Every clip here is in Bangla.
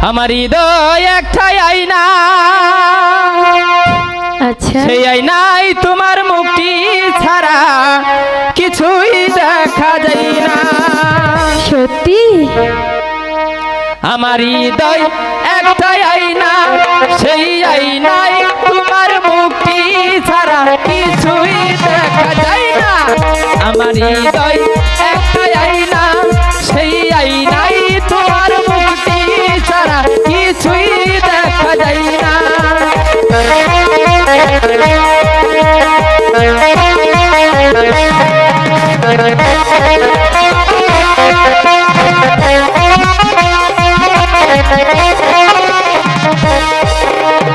আমার হৃদয় একটাই আয়না, আচ্ছা সেই আয়নায় তোমার মুখটি ছাড়া কিছুই দেখা যায় না। সত্যি আমার হৃদয় একটাই আয়না, সেই আয়নায় তোমার মুখটি ছাড়া কিছুই দেখা যায় না। আমার হৃদয় একটাই আয়না, সেই আয়নায় তোমার মুখটি ছাড়া কিছুই দেখা যায় না।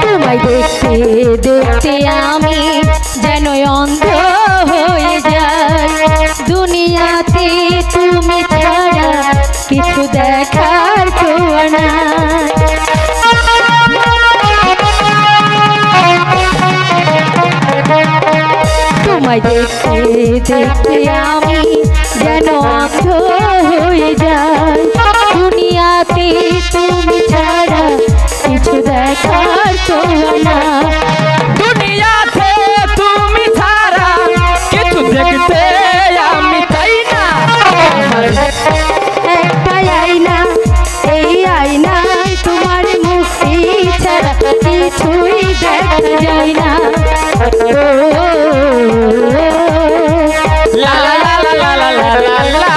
তোমায় দেখতে দেখতে আমি যেন অন্ধ হয়ে যাই, দুনিয়াতে তুমি ছাড়া কিছু দেখার ছোঁয়া নাই। তোমায় দেখতে দেখতে আমি যেন অন্ধ হয়ে যাই, দুনিয়াতে তুমি ছাড়া কিছু দেখার ছোঁয়া নাই। দুনিয়াতে তুমি ছাড়া কিছু দেখতে আমি চাই না। একটাই আয়না, এই আয়নায় তোমার মুক্তি ছাড়া কিছুই দেখা যায় না। লা লা লা লা লা লা লা লা।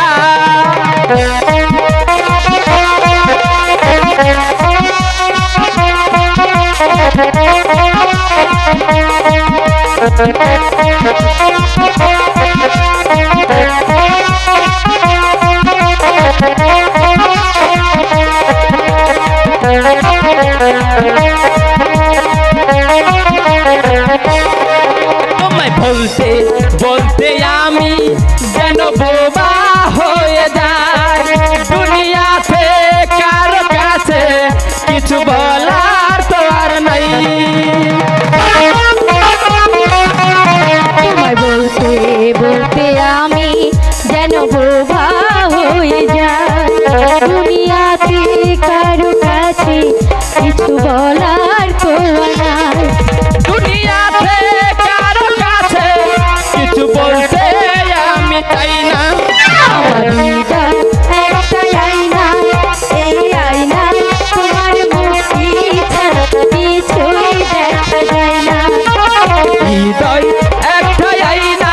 তোমায় বলতে বলতে আমি যেন বোবা হয়ে যাই, দুনিয়াতে কারো কাছে কিছু বলার তো আর নাই। তোমায় বলতে বলতে আমি যেন বোবা হয়ে যাই, দুনিয়াতে কারো কাছে কিছু বলার ছোঁয়া নাই। দুনিয়াতে কারো কাছে কিছু বলতে আমি চাই না। আমার হৃদয় একটাই আয়না, এই আয়নায় তোমার মুক্তি ছাড়া কিছুই দেখা যায় না। হৃদয় একটাই আয়না,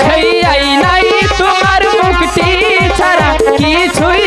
সেই আয়নায় তোমার মুখটি ছাড়া কিছুই